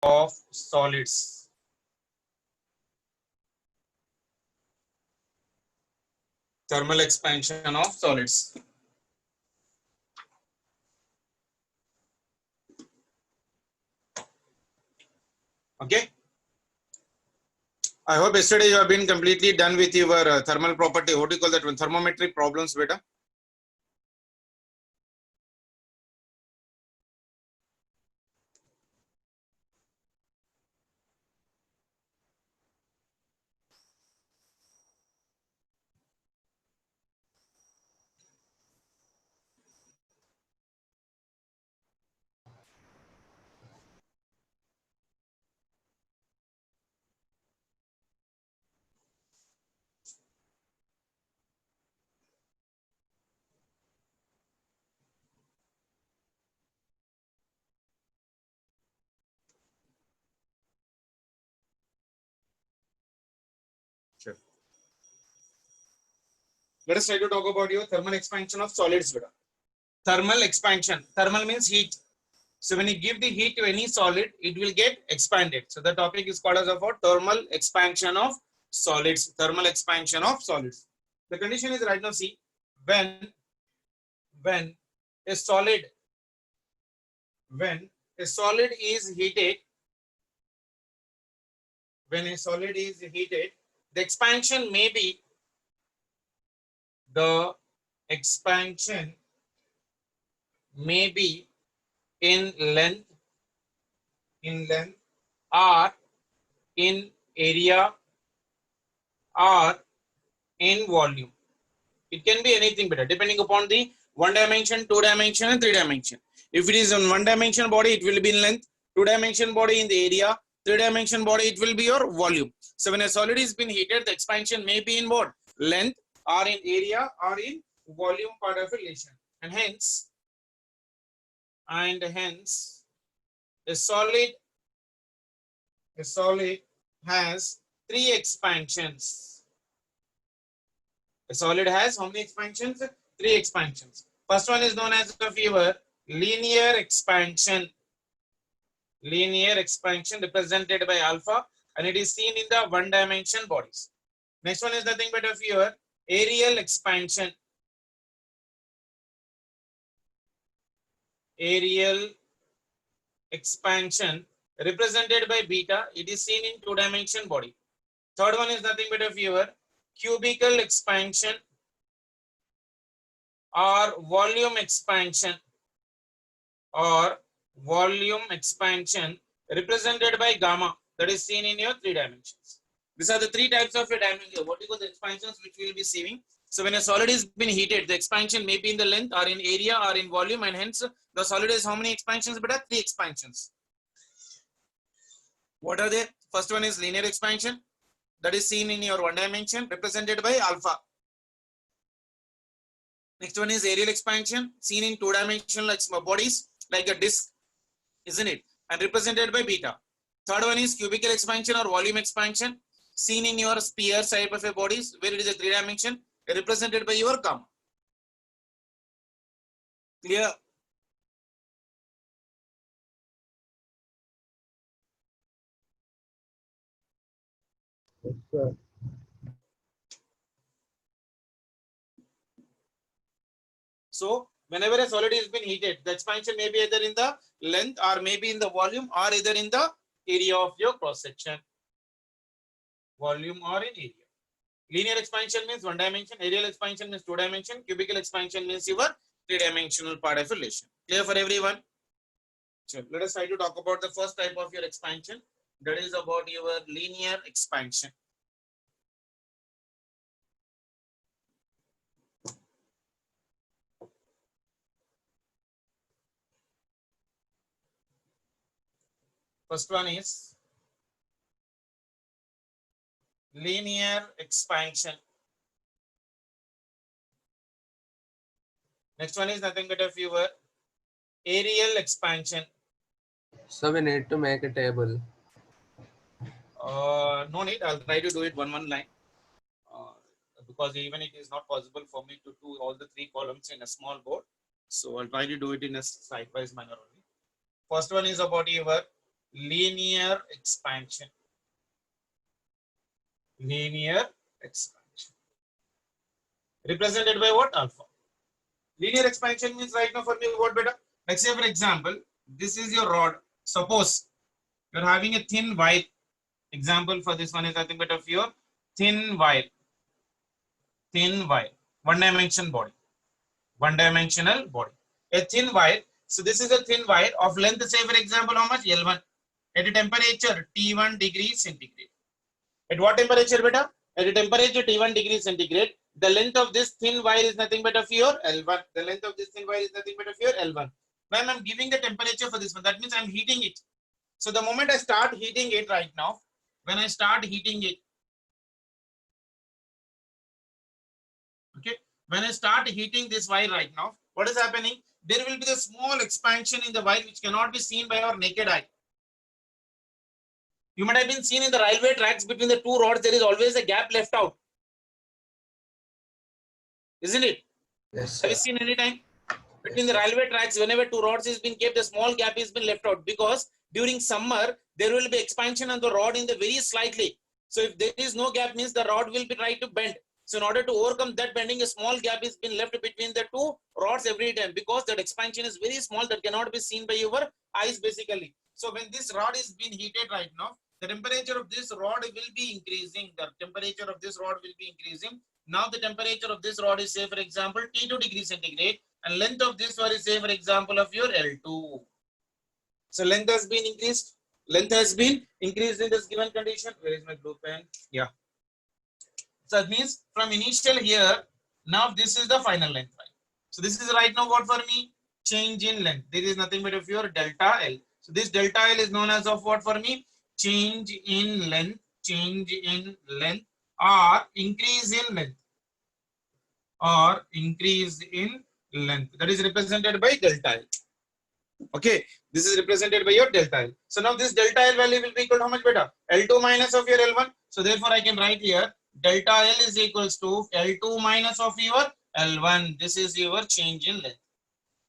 of solids. Thermal expansion of solids. Okay. I hope yesterday you have been completely done with your thermal property. What do you call that one? Thermometric problems, beta. Sure. Let us try to talk about your thermal expansion of solids, beta. Thermal expansion. Thermal means heat. So when you give the heat to any solid, it will get expanded. So the topic is called as about thermal expansion of solids. Thermal expansion of solids. The condition is right now, see, when a solid is heated, when a solid is heated, the expansion may be in length or in area or in volume. It can be anything better depending upon the 1 dimension, 2 dimension and 3 dimension. If it is on 1 dimension body, it will be in length, 2 dimension body in the area, 3 dimension body, it will be your volume. So when a solid is been heated, the expansion may be in what? Length or in area or in volume part of relation. And hence a solid has 3 expansions. A solid has how many expansions? 3 expansions. First one is known as your linear expansion. Linear expansion represented by alpha, and it is seen in the 1 dimension bodies. Next one is nothing but of your aerial expansion. Aerial expansion represented by beta. It is seen in 2 dimension body. Third one is nothing but of your cubical expansion or volume expansion represented by gamma, that is seen in your 3 dimensions. These are the 3 types of your dimension. What you call the expansions which we will be seeing. So when a solid is been heated, the expansion may be in the length or in area or in volume, and hence the solid is how many expansions? But 3 expansions. What are they? First one is linear expansion, that is seen in your 1 dimension, represented by alpha. Next one is aerial expansion, seen in 2 dimensional bodies like a disc, isn't it? And represented by beta. Third one is cubical expansion or volume expansion, seen in your sphere type of a bodies where it is a 3 dimension, represented by your gamma. Clear? Yes, sir. So whenever a solid is been heated, the expansion may be either in the length or maybe in the volume or either in the area of your cross section. Volume or in area. Linear expansion means 1 dimension, aerial expansion means 2 dimension, cubical expansion means your 3 dimensional part of relation. Clear for everyone? So let us try to talk about the first type of your expansion, that is about your linear expansion. First one is linear expansion. Next one is nothing but of your aerial expansion. So we need to make a table. No need. I'll try to do it one line because even it is not possible for me to do all the 3 columns in a small board. So I'll try to do it in a side-wise manner only. First one is about your linear expansion. Linear expansion. Represented by what? Alpha. Linear expansion means right now for me what better? Like say for example, this is your rod. Suppose you're having a thin wire. Example for this one is nothing but of your thin wire. Thin wire. One dimension body. One dimensional body. A thin wire. So this is a thin wire of length, say for example, how much? L1. At a temperature T1 degrees centigrade. At what temperature, beta? At a temperature T1 degrees centigrade, the length of this thin wire is nothing but of your L1. The length of this thin wire is nothing but of your L1. When I'm giving the temperature for this one, that means I'm heating it. So the moment I start heating it right now, when I start heating it, okay, when I start heating this wire right now, what is happening? There will be a small expansion in the wire which cannot be seen by our naked eye. You might have been seen in the railway tracks between the two rods, there is always a gap left out. Isn't it? Yes, Have you sir. seen any time? Between the railway tracks, whenever two rods has been kept, a small gap has been left out because during summer, there will be expansion on the rod in the very slightly. So if there is no gap, means the rod will be trying to bend. So in order to overcome that bending, a small gap has been left between the two rods every time because that expansion is very small that cannot be seen by your eyes basically. So when this rod is being heated right now, the temperature of this rod will be increasing. The temperature of this rod will be increasing. Now the temperature of this rod is say for example T2 degrees centigrade and length of this rod is say for example of your L2. So length has been increased. Length has been increased in this given condition. Where is my blue pen? Yeah. So that means from initial here, now this is the final length. Right? So this is right now what for me? Change in length. There is nothing but of your delta L. So this delta L is known as of what for me? Change in length. Change in length or increase in length. Or increase in length. That is represented by delta L. Okay, this is represented by your delta L. So now this delta L value will be equal to how much beta? L2 minus of your L1. So therefore I can write here delta L is equals to L2 minus of your L1. This is your change in length.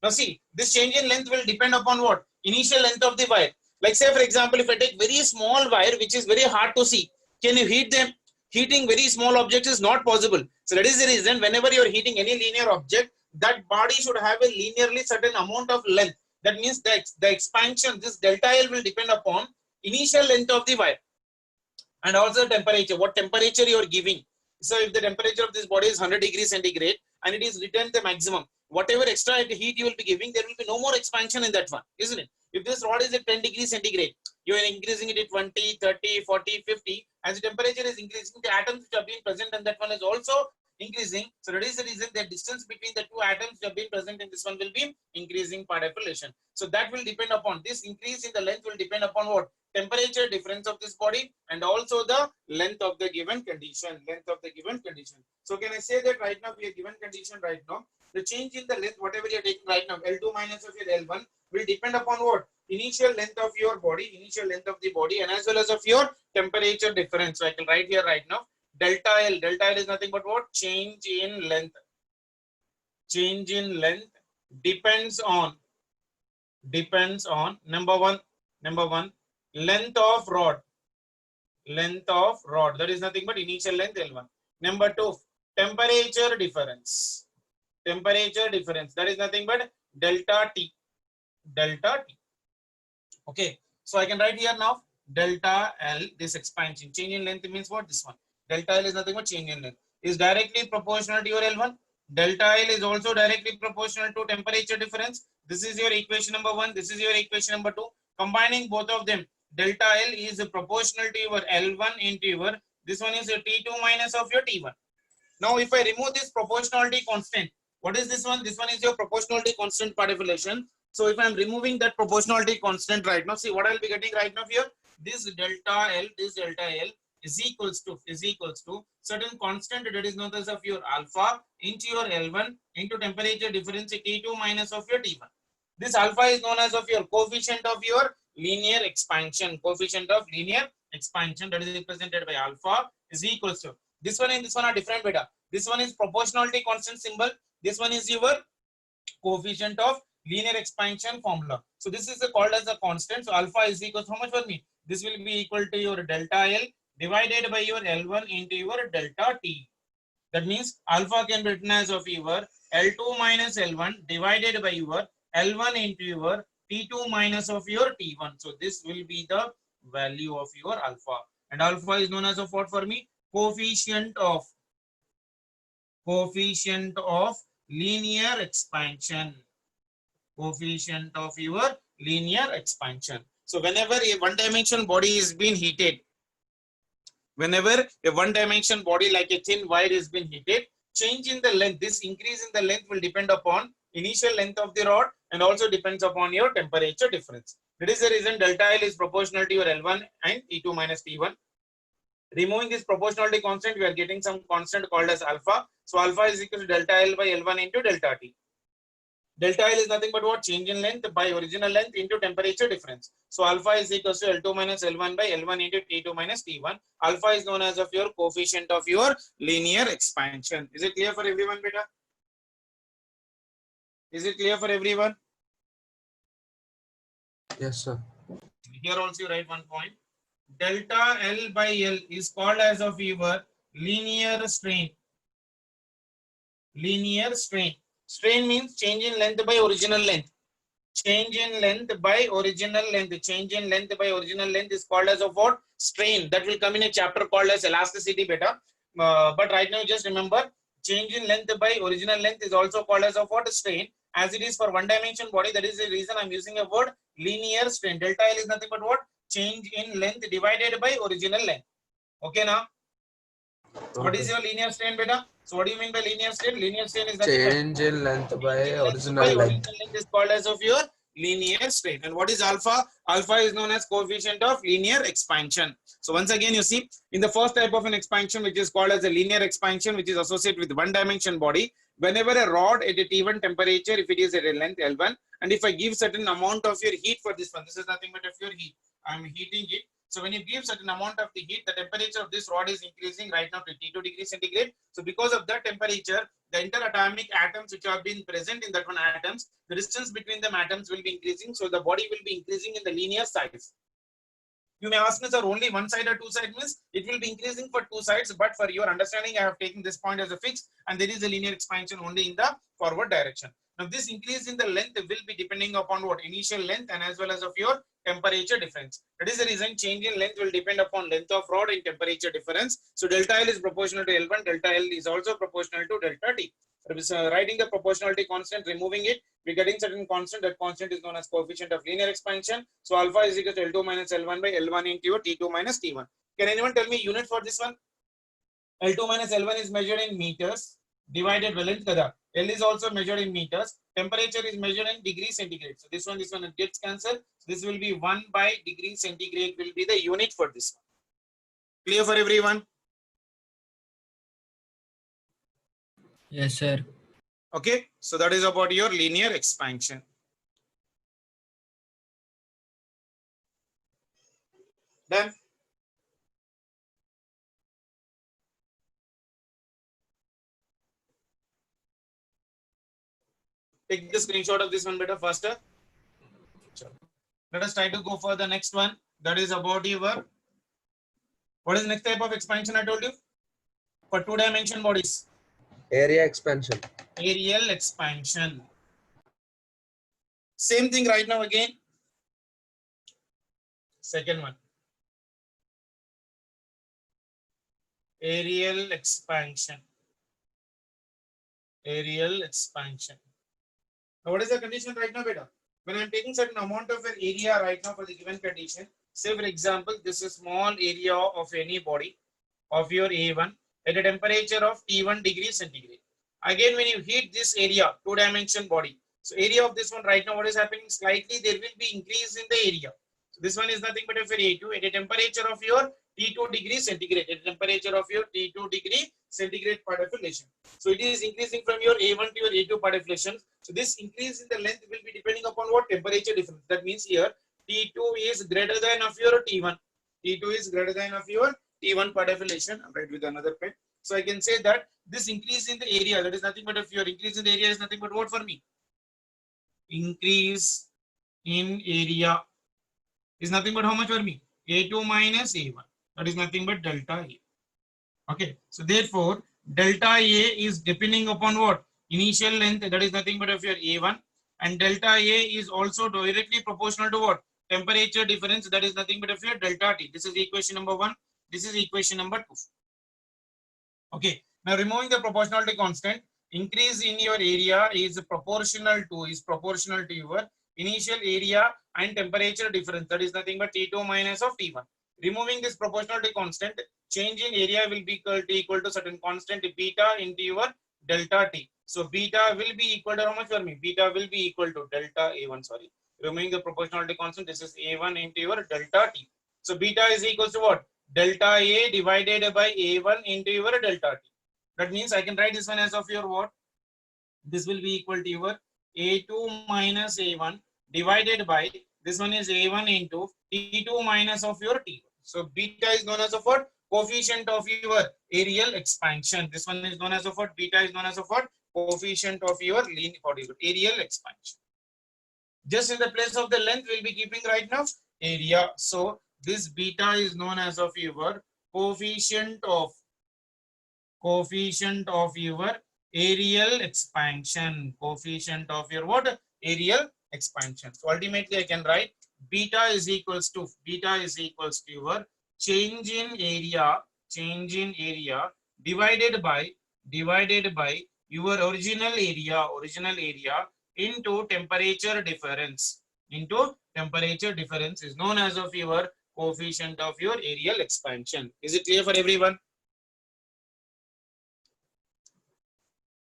Now see, this change in length will depend upon what? Initial length of the wire. Like say for example, if I take very small wire which is very hard to see, can you heat them? Heating very small objects is not possible. So that is the reason whenever you are heating any linear object, that body should have a linearly certain amount of length. That means the expansion, this delta L will depend upon initial length of the wire and also temperature, what temperature you are giving. So if the temperature of this body is 100 degrees centigrade and it is written the maximum, whatever extra heat you will be giving, there will be no more expansion in that one, isn't it? If this rod is at 10 degrees centigrade, you are increasing it at 20, 30, 40, 50. As the temperature is increasing, the atoms which have been present and that one is also increasing. So that is the reason the distance between the two atoms which have been present in this one will be increasing by definition. So that will depend upon this increase in the length will depend upon what? Temperature difference of this body and also the length of the given condition. Length of the given condition. So can I say that right now we are given condition right now? The change in the length, whatever you are taking right now, L2 minus of your L1 will depend upon what? Initial length of your body, initial length of the body, and as well as of your temperature difference. So I can write here right now. Delta L. Delta L is nothing but what? Change in length. Change in length depends on number one, length of rod. Length of rod. That is nothing but initial length L1. Number two, temperature difference. Temperature difference. That is nothing but delta T. Delta T. Okay. So I can write here now delta L, this expansion. Change in length means what? This one. Delta L is nothing but change in length. Is directly proportional to your L1. Delta L is also directly proportional to temperature difference. This is your equation number one. This is your equation number two. Combining both of them, delta L is proportional to your L1 into your, this one is your T2 minus of your T1. Now, if I remove this proportionality constant, what is this one? This one is your proportionality constant part of relation. So if I'm removing that proportionality constant right now, see what I'll be getting right now here. This delta L is equals to certain constant that is known as of your alpha into your L1 into temperature difference T2 minus of your T1. This alpha is known as of your coefficient of your linear expansion. Coefficient of linear expansion that is represented by alpha is equals to. This one and this one are different beta. This one is proportionality constant symbol. This one is your coefficient of linear expansion formula. So this is called as a constant. So alpha is equal to how much for me? This will be equal to your delta L divided by your L1 into your delta T. That means alpha can be written as of your L2 minus L1 divided by your L1 into your T2 minus of your T1. So this will be the value of your alpha. And alpha is known as of what for me? Coefficient of linear expansion. Coefficient of your linear expansion. So whenever a one-dimensional body is being heated, whenever a one-dimensional body like a thin wire is being heated, change in the length, this increase in the length will depend upon initial length of the rod and also depends upon your temperature difference. That is the reason delta L is proportional to your L1 and T2 minus T1. Removing this proportionality constant, we are getting some constant called as alpha. So alpha is equal to delta L by L1 into delta T. Delta L is nothing but what? Change in length by original length into temperature difference. So alpha is equal to L2 minus L1 by L1 into T2 minus T1. Alpha is known as of your coefficient of your linear expansion. Is it clear for everyone, beta? Is it clear for everyone? Yes, sir. Here also you write one point. Delta L by L is called as of your linear strain. Linear strain. Strain means change in length by original length. Change in length by original length. Change in length by original length is called as of what? Strain. That will come in a chapter called as elasticity beta. But right now just remember, change in length by original length is also called as of what? Strain. As it is for one dimension body, that is the reason I'm using a word linear strain. Delta L is nothing but what? Change in length divided by original length. Okay now? So what is your linear strain, beta? So what do you mean by linear strain? Linear strain is nothing but Change in length by change in length original by length. original length is called as of your linear strain. And what is alpha? Alpha is known as coefficient of linear expansion. So once again, you see, in the first type of an expansion, which is called as a linear expansion, which is associated with one dimension body, whenever a rod at a T1 temperature, if it is at a length L1, and if I give certain amount of your heat for this one, this is nothing but of your heat. I'm heating it. So when you give certain amount of the heat, the temperature of this rod is increasing right now to T2 degrees centigrade. So because of that temperature, the interatomic atoms which have been present in that one atoms, the distance between them atoms will be increasing. So the body will be increasing in the linear size. You may ask me, sir, only one side or two side means it will be increasing for two sides. But for your understanding, I have taken this point as a fix, and there is a linear expansion only in the forward direction. Now, this increase in the length will be depending upon what? Initial length and as well as of your temperature difference. That is the reason change in length will depend upon length of rod and temperature difference. So delta L is proportional to L1. Delta L is also proportional to delta T. Writing the proportionality constant, removing it, we're getting certain constant. That constant is known as coefficient of linear expansion. So alpha is equal to L2 minus L1 by L1 into your T2 minus T1. Can anyone tell me unit for this one? L2 minus L1 is measured in meters divided by length. L is also measured in meters. Temperature is measured in degrees centigrade. So this one gets cancelled. So this will be 1 by degree centigrade will be the unit for this one. Clear for everyone? Yes, sir. Okay, so that is about your linear expansion. Done. Take the screenshot of this one better faster. Sure. Let us try to go for the next one. That is about your, what is the next type of expansion I told you? For two dimension bodies. Area expansion. Areal expansion. Same thing right now again. Second one. Areal expansion. Areal expansion. Now, what is the condition right now, beta? When I'm taking certain amount of an area right now for the given condition, say for example, this is small area of any body of your A1 at a temperature of T1 degrees centigrade. Again, when you heat this area, two-dimension body, so area of this one right now, what is happening? Slightly there will be increase in the area. So this one is nothing but of your A2 at a temperature of your T2 degrees centigrade, at a temperature of your T2 degree centigrade part of relation. So it is increasing from your A1 to your A2 part of relation. So this increase in the length will be depending upon what? Temperature difference. That means here T2 is greater than of your T1. T2 is greater than of your T1 part of relation. I'll write with another pen. So I can say that this increase in the area, that is nothing but of your increase in the area is nothing but what for me? increase in area is nothing but how much for me? A2 minus A1. That is nothing but delta A. Okay. So therefore, delta A is depending upon what? Initial length, that is nothing but of your A1. And delta A is also directly proportional to what? Temperature difference, that is nothing but of your delta T. This is equation number 1. This is equation number 2. Okay. Now removing the proportionality constant, increase in your area is proportional to your initial area and temperature difference. That is nothing but T2 minus of T1. Removing this proportionality constant, change in area will be equal to certain constant beta into your delta T. So beta will be equal to how much for me? Beta will be equal to delta A1. Sorry. Removing the proportionality constant, this is A1 into your delta T. So beta is equal to what? Delta A divided by A1 into your delta T. That means I can write this one as of your what? This will be equal to your A2 minus A1 divided by this one is A1 into T2 minus of your T1. So beta is known as of what? Coefficient of your areal expansion. This one is known as of what? Beta is known as of what? Coefficient of your areal expansion. Just in the place of the length, we'll be keeping right now area. So this beta is known as of your coefficient of your areal expansion. Coefficient of your what? Areal expansion. So ultimately I can write beta is equals to your change in area divided by your original area into temperature difference is known as of your coefficient of your areal expansion. Is it clear for everyone?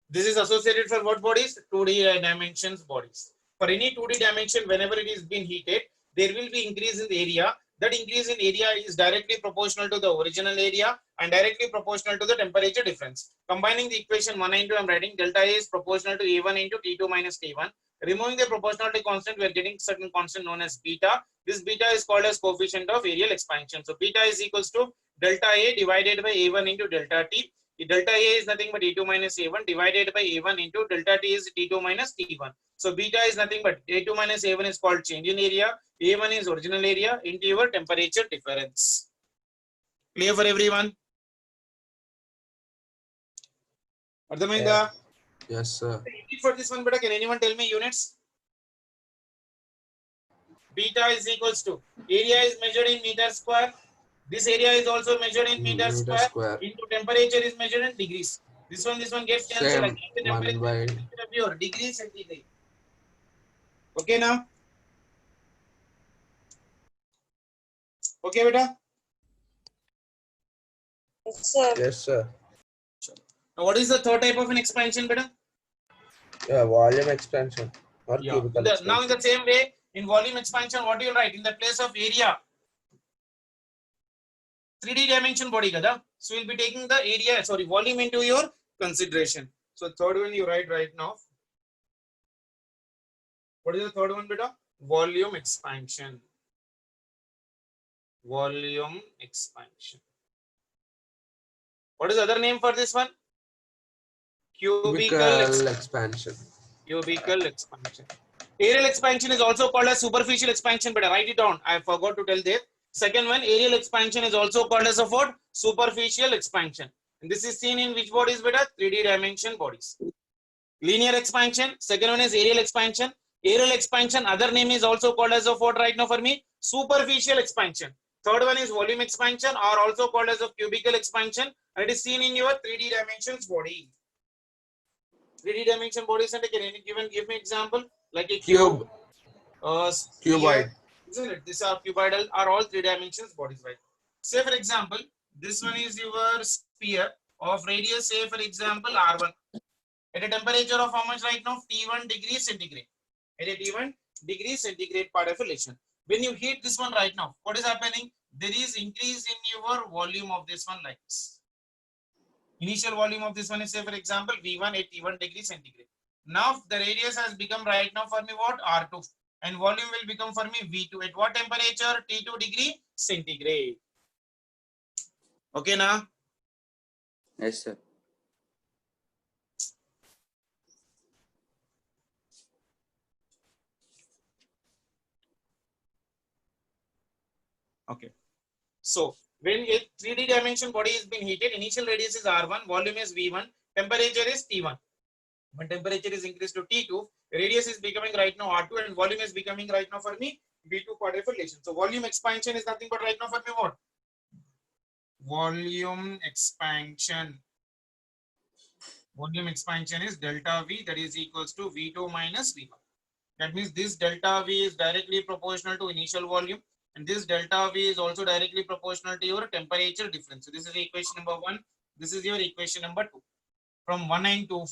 This is associated for what bodies? 2D dimensions bodies. For any 2D dimension, whenever it is being heated, there will be increase in the area. That increase in area is directly proportional to the original area and directly proportional to the temperature difference. Combining the equation 1 and 2, I'm writing delta A is proportional to A1 into T2 minus T1. Removing the proportionality constant, we are getting certain constant known as beta. This beta is called as coefficient of areal expansion. So beta is equals to delta A divided by A1 into delta T. The delta A is nothing but A2 minus A1 divided by A1 into delta T is T2 minus T1. So beta is nothing but A2 minus A1 is called change in area. A1 is original area into your temperature difference. Clear for everyone? Ardhamainda? Yes, sir. For this one, can anyone tell me units? Beta is equals to area is measured in meter square. This area is also measured in meter square. Into temperature is measured in degrees. This one gets cancelled. Same. Again, the temperature 1 by of your degrees centigrade. Okay now? Okay, beta? Yes, sir. yes, sir. Now, what is the third type of an expansion, beta? Volume expansion or Yeah. cubical Now, expansion. in the same way, in volume expansion, what do you write? In the place of area, 3D dimension body, kada? So we'll be taking the area, volume into your consideration. So third one you write right now. What is the third one, beta? Volume expansion. Volume expansion. What is the other name for this one? Cubical expansion. Cubical expansion. Aerial expansion is also called as superficial expansion, but write it down. I forgot to tell that. Second one, aerial expansion is also called as a what? Superficial expansion. And this is seen in which bodies, beta? 3D dimension bodies. Linear expansion. Second one is aerial expansion. Aerial expansion, other name is also called as of what right now for me? Superficial expansion. Third one is volume expansion, or also called as a cubical expansion. And it is seen in your 3D dimensions body. 3D dimension bodies, and give me example like a cube, Cuboid. isn't it? These are cuboidal, are all 3 dimensions bodies, right? Say for example, this one is your sphere of radius, say for example R1, at a temperature of how much right now? T1 degrees centigrade. At a T1 degrees centigrade part of relation. When you heat this one right now, what is happening? There is increase in your volume of this one like this. Initial volume of this one is, say for example, V1 at T1 degree centigrade. Now the radius has become right now for me what? R2. And volume will become for me V2. At what temperature? T2 degree centigrade. Okay now? Yes, sir. So when a 3D dimension body is being heated, initial radius is R1, volume is V1, temperature is T1. When temperature is increased to T2, radius is becoming right now R2 and volume is becoming right now for me V2 part of relation. So volume expansion is nothing but right now for me what? Volume expansion. Volume expansion is delta V, that is equals to V2 minus V1. That means this delta V is directly proportional to initial volume, and this delta V is also directly proportional to your temperature difference. So this is equation number 1. This is your equation number 2. From 1 and 2,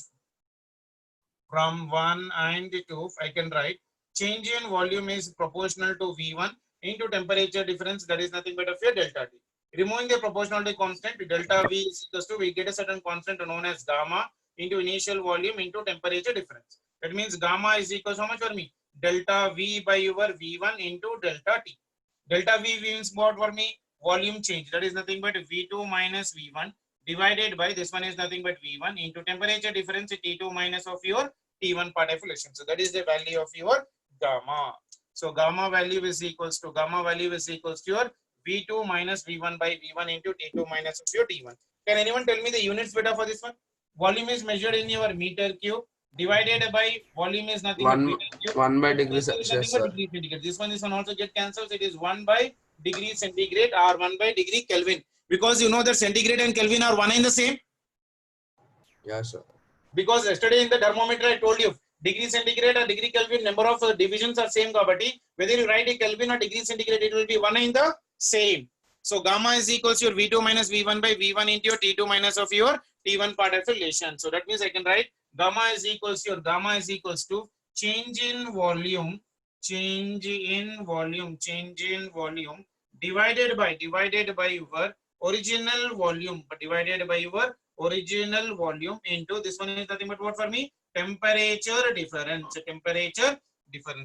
I can write change in volume is proportional to V1 into temperature difference, that is nothing but of your delta T. Removing the proportionality constant, delta V is equals to, we get a certain constant known as gamma into initial volume into temperature difference. That means gamma is equals to how much for me? Delta V by your V1 into delta T. Delta V means what for me? Volume change. That is nothing but V2 minus V1 divided by this one is nothing but V1 into temperature difference T2 minus of your T1 part of relation. So that is the value of your gamma. So gamma value is equals to your V2 minus V1 by V1 into T2 minus of your T1. Can anyone tell me the units beta for this one? Volume is measured in your meter cube divided by volume is nothing but meter cube. 1 by degree Temperature is nothing Celsius, but sir. degree centigrade. This one also get cancelled. So it is 1 by degree centigrade or 1 by degree Kelvin. Because you know that centigrade and Kelvin are one and the same. Yes, sir. Because yesterday in the thermometer I told you degree centigrade or degree Kelvin number of divisions are same. Kabatti, whether you write a Kelvin or degree centigrade, it will be one in the same. So gamma is equals to your V2 minus V1 by V1 into your T2 minus of your T1 part of relation. So that means I can write gamma is equals to change in volume divided by your original volume, into this one is nothing but what for me? Temperature difference.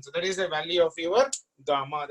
So that is the value of your gamma.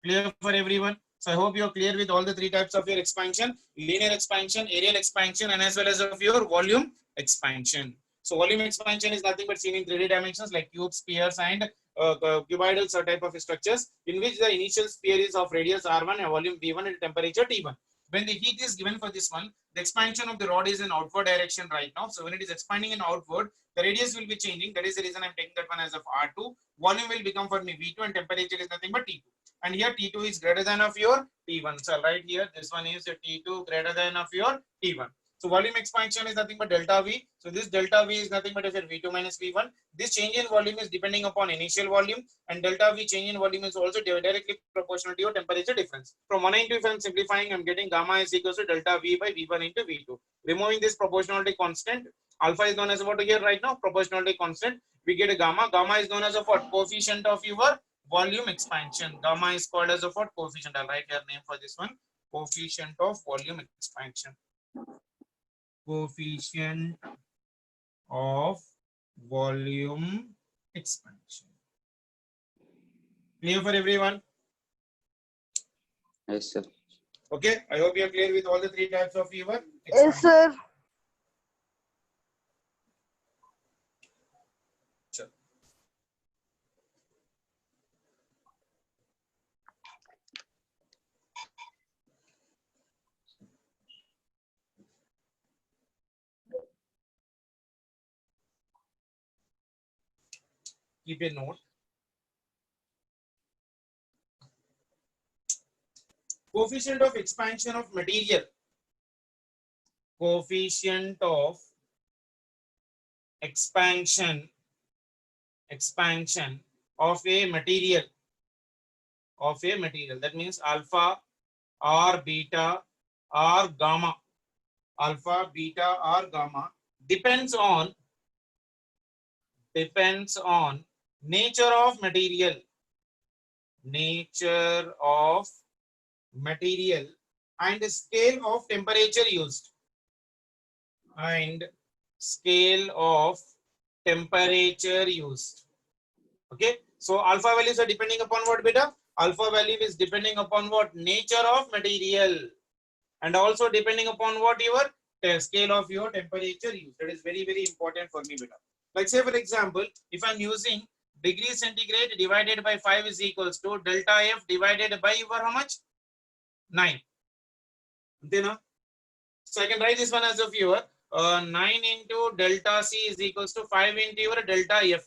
Clear for everyone? So I hope you're clear with all the three types of your expansion: linear expansion, aerial expansion, and as well as of your volume expansion. So volume expansion is nothing but seen in 3D dimensions like cubes, spheres, and cuboidal type of structures in which the initial sphere is of radius R1 and volume V1 and temperature T1. When the heat is given for this one, the expansion of the rod is in outward direction right now. So when it is expanding in outward, the radius will be changing. That is the reason I'm taking that one as of R2. Volume will become for me V2 and temperature is nothing but T2. And here T2 is greater than of your T1. So right here, this one is T2 greater than of your T1. So volume expansion is nothing but delta V. So this delta V is nothing but if your V2 minus V1. This change in volume is depending upon initial volume, and delta V change in volume is also directly proportional to your temperature difference. From 1 into, if I'm simplifying, I'm getting gamma is equals to delta V by V1 into V2. Removing this proportionality constant, alpha is known as what here right now? Proportionality constant. We get a gamma. Gamma is known as a what? Coefficient of your volume expansion. Gamma is called as a what? Coefficient. I'll write your name for this one. Coefficient of volume expansion. Coefficient of volume expansion. Clear for everyone? Yes, sir. Okay. I hope you are clear with all the three types of your expansion. Yes, sir. Sure. Keep a note. Coefficient of expansion of material. Coefficient of expansion of a material. That means alpha or beta or gamma. Alpha, beta or gamma depends on nature of material. And scale of temperature used. Okay. So alpha values are depending upon what, beta? Alpha value is depending upon what? Nature of material. And also depending upon what? Your scale of your temperature used. That is very, very important for me, beta. Like say for example, if I'm using degree centigrade divided by 5 is equals to delta F divided by your how much? 9. Then, so I can write this one as of your 9 into delta C is equals to 5 into your delta F.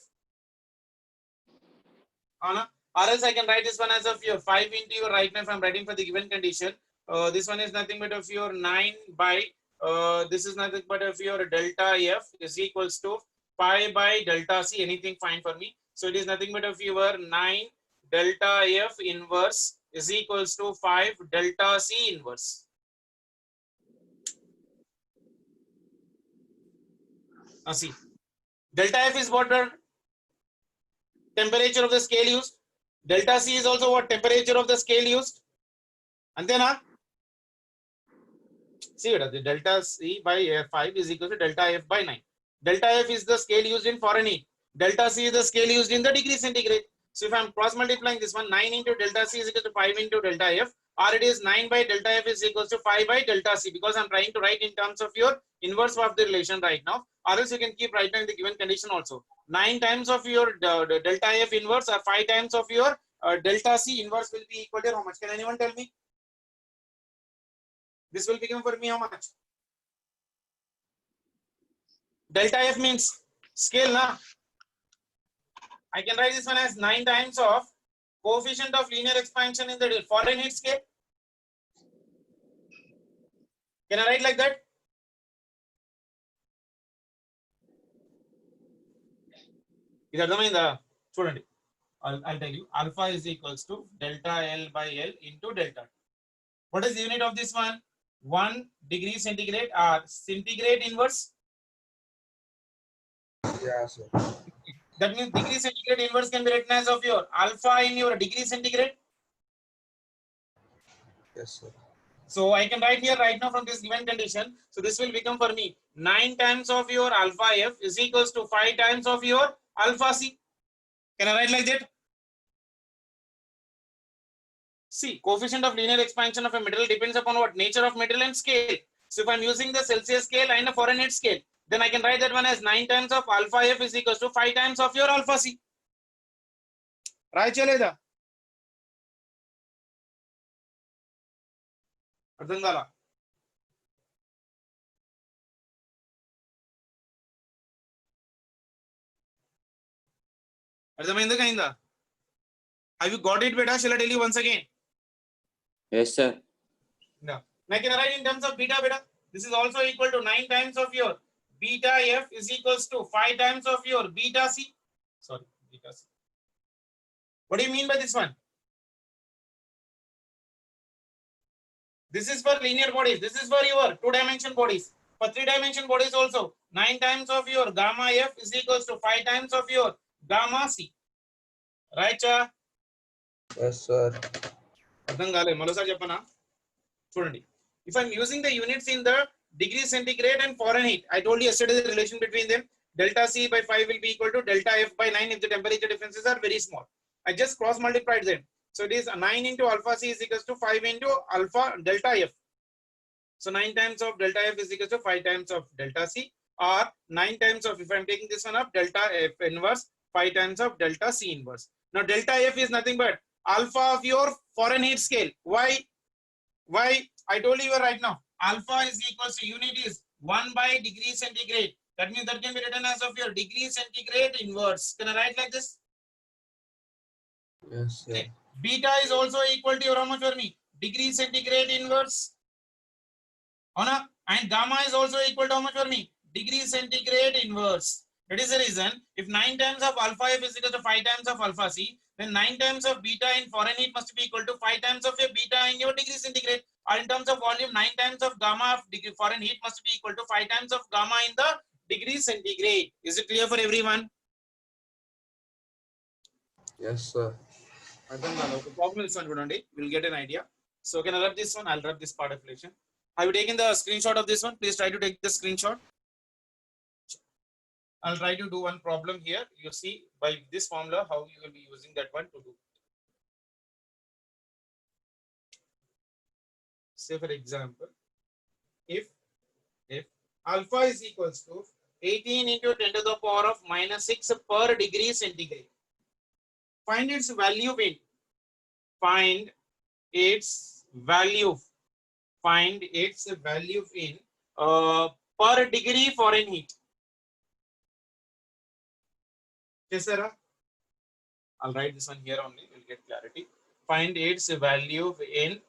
Or else I can write this one as of your 5 into your right now if I'm writing for the given condition. This one is nothing but of your 9 by this is nothing but of your delta F is equals to 5 by delta C, anything fine for me. So it is nothing but of your 9 delta F inverse is equals to 5 delta C inverse. Now see, delta F is what the temperature of the scale used. Delta C is also what temperature of the scale used. And then see the delta C by 5 is equal to delta F by 9. Delta F is the scale used in Fahrenheit. Delta C is the scale used in the degree centigrade. So if I'm cross multiplying this one, 9 into delta C is equal to 5 into delta F, or it is 9 by delta F is equals to 5 by delta C, because I'm trying to write in terms of your inverse of the relation right now, or else you can keep writing the given condition also. 9 times of your delta F inverse or 5 times of your delta C inverse will be equal to how much? Can anyone tell me? This will become for me how much? Delta F means scale, na? I can write this one as 9 times of coefficient of linear expansion in the Fahrenheit scale. Can I write like that? Is that the I'll tell you. Alpha is equals to delta L by L into delta. What is the unit of this one? 1 degree centigrade or centigrade inverse. Yeah, sir. That means degree centigrade inverse can be written as of your alpha in your degree centigrade. Yes, sir. So I can write here right now from this given condition. So this will become for me 9 times of your alpha F is equals to 5 times of your alpha C. Can I write like that? See, coefficient of linear expansion of a material depends upon what? Nature of material and scale. So if I'm using the Celsius scale and a Fahrenheit scale, then I can write that one as 9 times of alpha F is equals to 5 times of your alpha C. Right, chaleda? అర్థం కాలా? అర్థమైందా కైందా? Have you got it, beta? Shall I tell you once again? Yes, sir. No. Now can I write in terms of beta, beta? This is also equal to 9 times of your beta F is equals to 5 times of your beta C. Sorry, beta C. What do you mean by this one? This is for linear bodies. This is for your 2-dimension bodies. For 3-dimension bodies also, 9 times of your gamma F is equals to 5 times of your gamma C. Right, cha? Yes, sir. అర్థం కాలే మరోసారి చెప్పనా చూడండి if I'm using the units in the degree centigrade and Fahrenheit, I told you yesterday the relation between them, delta C by 5 will be equal to delta F by 9 if the temperature differences are very small. I just cross multiplied them, so it is 9 into alpha C is equals to 5 into alpha delta F. So 9 times of delta F is equals to 5 times of delta C, or 9 times of, if I'm taking this one up, delta F inverse 5 times of delta C inverse. Now delta F is nothing but alpha of your Fahrenheit scale. Why? I told you right now. Alpha is equals to unit is 1 by degree centigrade. That means that can be written as of your degree centigrade inverse. Can I write like this? Yes, sir. Okay. Beta is also equal to your how much for me? Degree centigrade inverse. And gamma is also equal to how much for me? Degree centigrade inverse. That is the reason. If 9 times of alpha F is equal to 5 times of alpha C, then 9 times of beta in Fahrenheit must be equal to 5 times of your beta in your degree centigrade. Or in terms of volume, 9 times of gamma of degree Fahrenheit must be equal to 5 times of gamma in the degree centigrade. Is it clear for everyone? Yes, sir. Problem is one. We'll get an idea. So can I rub this one? I'll rub this part of relation. Have you taken the screenshot of this one? Please try to take the screenshot. I'll try to do one problem here. You see by this formula how you will be using that one to do. Say for example, if alpha is equals to 18 into 10 to the power of minus 6 per degree centigrade. find its value in, find its value, find its value in per degree foreign heat. Yes, sir. I'll write this one here only, we'll get clarity. Find its value in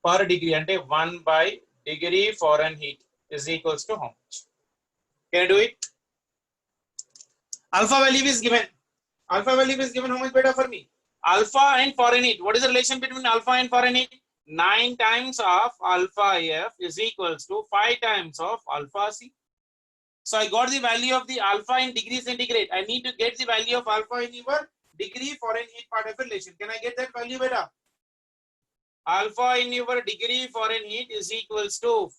per degree, ante 1 by degree foreign heat is equals to how much? Can I do it? Alpha value is given. Alpha value is given how much better for me? Alpha and foreign heat. What is the relation between alpha and foreign heat? 9 times of alpha F is equals to 5 times of alpha C. So I got the value of the alpha in degree centigrade. I need to get the value of alpha in your degree foreign heat part of relation. Can I get that value better? Alpha in your degree foreign heat is equals to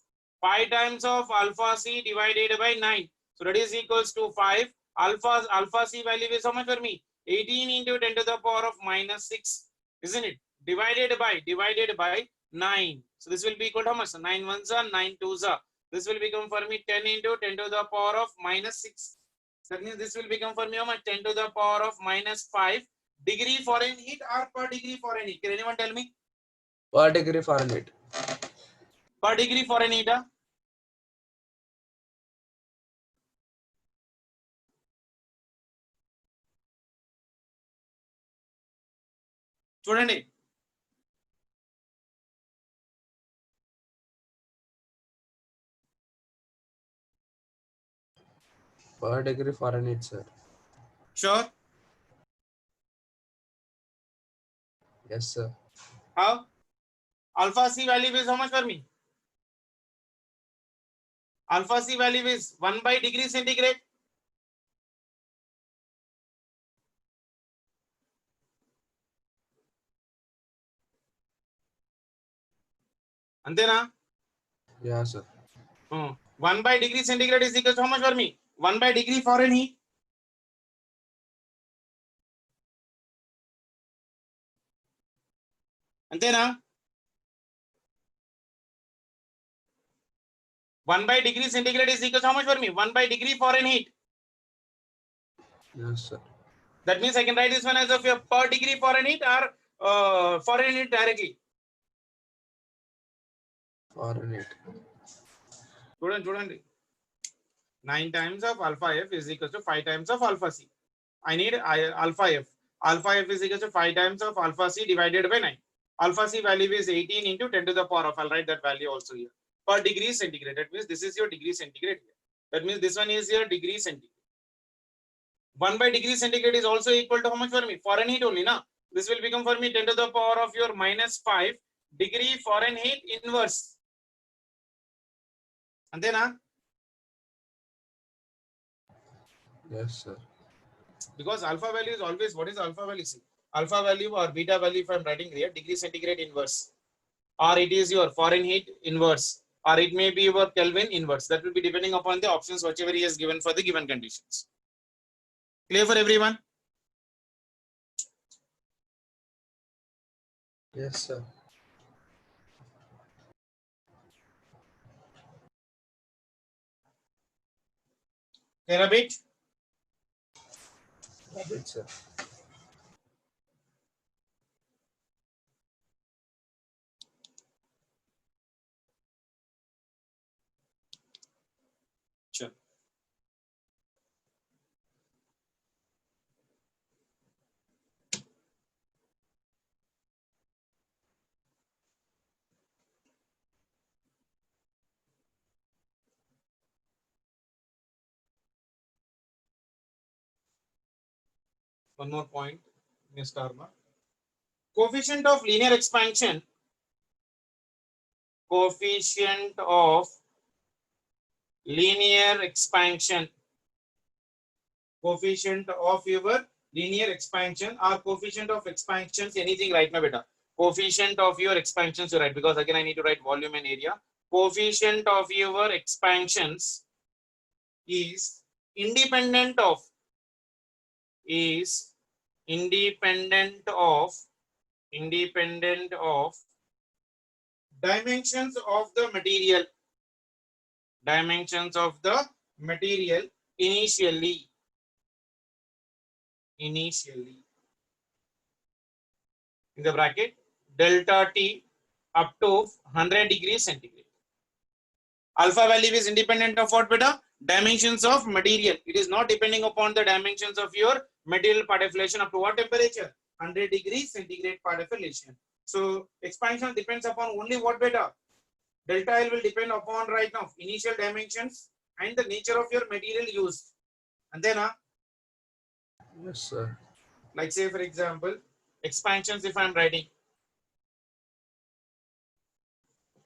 5 times of alpha C divided by 9. So that is equals to 5. Alpha C value is how much for me? 18 into 10 to the power of minus 6, isn't it? Divided by 9. So this will be equal to how much? 9 ones are 9 twos are. This will become for me 10 into 10 to the power of minus 6. That means this will become for me how much? 10 to the power of minus 5 degree foreign heat or per degree foreign heat. Can anyone tell me? Per degree Fahrenheit. Per degree foreign heat. చూడండి Per degree Fahrenheit, sir. sure Yes, sir. how alpha C value is how much for me? Alpha C value is 1 by degree centigrade. అంతేనా? Yeah, sir. 1 by degree centigrade is equal to how much for me? 1 by degree foreign heat. అంతేనా? 1 by degree centigrade is equal to how much for me? 1 by degree foreign heat. Yes, sir. That means I can write this one as of your per degree foreign heat or foreign heat directly. Fahrenheit. చూడండి 9 times of alpha F is equal to 5 times of alpha C. I need alpha F. Alpha F is equal to 5 times of alpha C divided by 9. Alpha C value is 18 into 10 to the power of, I'll write that value also here. Per degree centigrade. That means this is your degree centigrade here. That means this one is your degree centigrade. 1 by degree centigrade is also equal to how much for me? Foreign heat only, na? This will become for me 10 to the power of your minus 5 degree foreign heat inverse. అంతేనా? Yes, sir. Because alpha value is always, what is alpha value? See, alpha value or beta value, if I'm writing here, degree centigrade inverse, or it is your foreign heat inverse, or it may be your Kelvin inverse. That will be depending upon the options whichever he has given for the given conditions. Clear for everyone? Yes, sir. Clear a bit? A bit, sir. Sure. One more point, Mr. Arma. Coefficient of linear expansion. Coefficient of linear expansion. Coefficient of your linear expansion or coefficient of expansions, anything right now, beta. Coefficient of your expansions, you write, because again I need to write volume and area. Coefficient of your expansions is independent of dimensions of the material. Dimensions of the material initially. in the bracket delta T up to 100 degrees centigrade. Alpha value is independent of what, beta? Dimensions of material. It is not depending upon the dimensions of your material particulation up to what temperature? 100 degrees centigrade particulation. So expansion depends upon only what, beta? Delta L will depend upon right now initial dimensions and the nature of your material used. And then, Yes, sir. like say for example, expansions if I'm writing.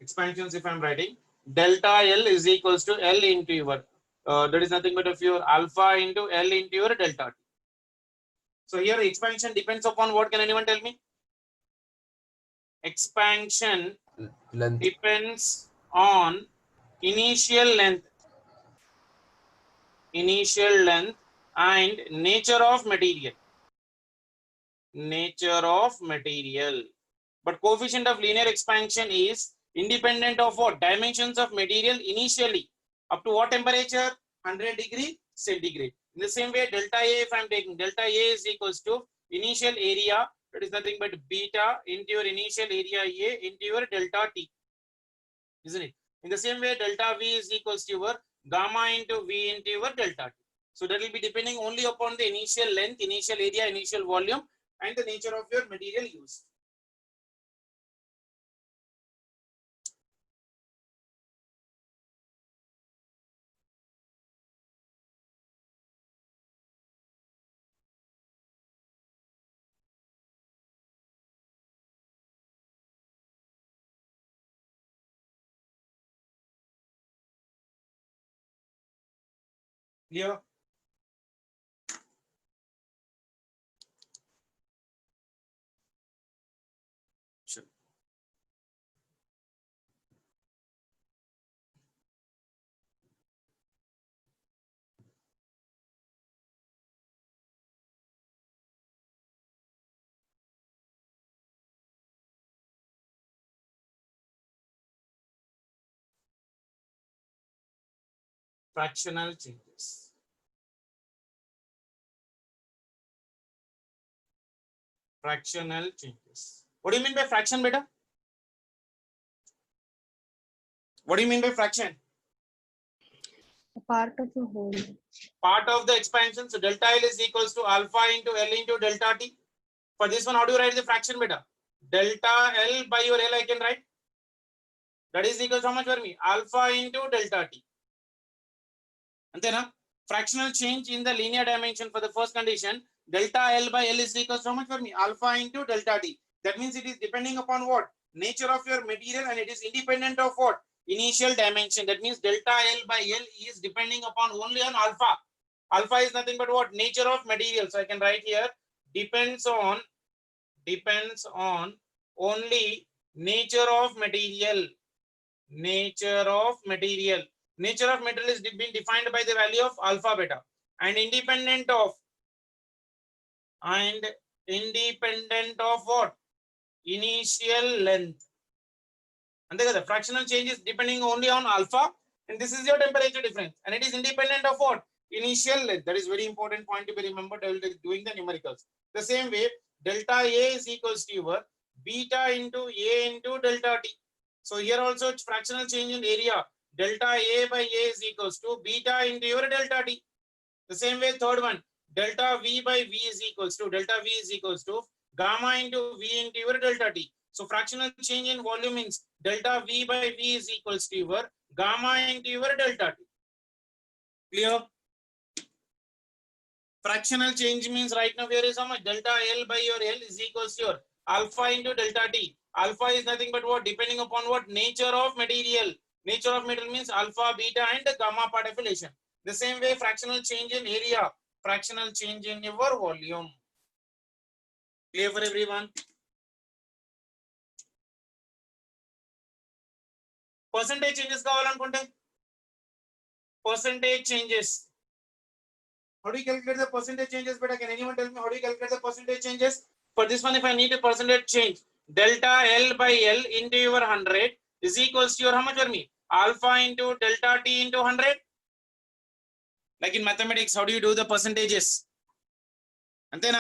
Expansions if I'm writing. Delta L is equals to L into your, that is nothing but of your alpha into L into your delta T. So here expansion depends upon what, can anyone tell me? Expansion Length. depends on initial length and nature of material. But coefficient of linear expansion is independent of what? Dimensions of material initially. Up to what temperature? 100 degree centigrade. In the same way, delta A, if I'm taking delta A is equals to initial area, that is nothing but beta into your initial area A into your delta T. Isn't it? In the same way, delta V is equals to your gamma into V into your delta T. So that will be depending only upon the initial length, initial area, initial volume, and the nature of your material used. Clear? Sure. Fractional changes. Fractional changes. What do you mean by fraction, beta? What do you mean by fraction? A part of the whole. Part of the expansion. So delta L is equals to alpha into L into delta T. For this one, how do you write the fraction, beta? Delta L by your L I can write. That is equal to how much for me? Alpha into delta T. And then fractional change in the linear dimension for the first condition. Delta L by L is equal to how much for me? Alpha into delta T. That means it is depending upon what? Nature of your material, and it is independent of what? Initial dimension. That means delta L by L is depending upon only on alpha. Alpha is nothing but what? Nature of material. So I can write here depends on only nature of material. Nature of material is being defined by the value of alpha, beta, and independent of what? Initial length. And the fractional change is depending only on alpha, and this is your temperature difference, and it is independent of what? Initial length. That is very important point to be remembered while doing the numericals. The same way, delta A is equals to your beta into A into delta T. So here also it's fractional change in area. Delta A by A is equals to beta into your delta T. The same way, third one, delta V by V is equals to gamma into V into your delta T. So fractional change in volume means delta V by V is equals to your gamma into your delta T. Clear? Fractional change means right now here is how much? Delta L by your L is equals to your alpha into delta T. Alpha is nothing but what? Depending upon what? Nature of material. Nature of material means alpha, beta, and gamma particulation. The same way, fractional change in area, fractional change in your volume. Clear for everyone? Percentage changes kavalఅనుకుంటే percentage changes. How do you calculate the percentage changes, beta? Can anyone tell me how do you calculate the percentage changes? For this one, if I need a percentage change, delta L by L into your 100 is equals to your how much for me? Alpha into delta T into 100. Like in mathematics, how do you do the percentages? And then,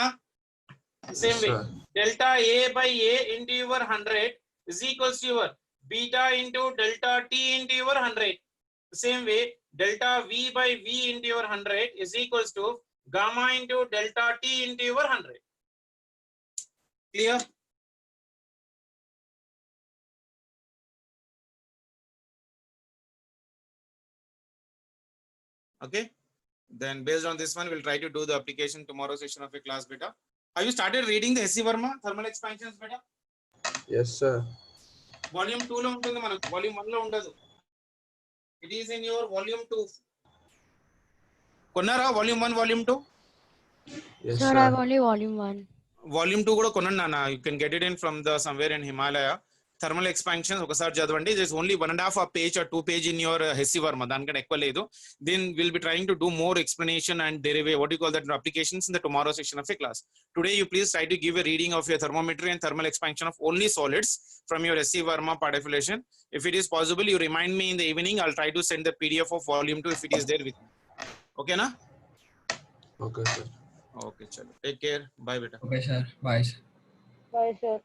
same Yes, way. sir. delta A by A into your 100 is equals to your beta into delta T into your 100. The same way, delta V by V into your 100 is equals to gamma into delta T into your 100. Clear? Okay. Then based on this one, we'll try to do the application tomorrow session of a class beta. Have you started reading the SC Verma thermal expansions beta? Yes, sir. Volume 2 లో ఉంటుంది మనకు volume 1 లో ఉండదు. It is in your volume 2. కొన్నారా volume 1 volume 2? Yes, Sir, sir. I have only volume 1. Volume 2 కూడా కొనండి నాన్న. You can get it in from the somewhere in Himalaya. Thermal expansions ఒకసారి చదవండి. There's only 1.5 page or 2 page in your HC Verma. దానికంటే ఎక్కువ లేదు. Then we'll be trying to do more explanation and derivative, what do you call that, applications in the tomorrow section of a class. Today you please try to give a reading of your thermometry and thermal expansion of only solids from your SC Verma part affiliation. If it is possible, you remind me in the evening. I'll try to send the PDF of volume 2 if it is there with me. Okay na? Okay, sir. Okay, chalo. Take care. Bye beta. Okay, sir. Bye, sir. Bye, sir.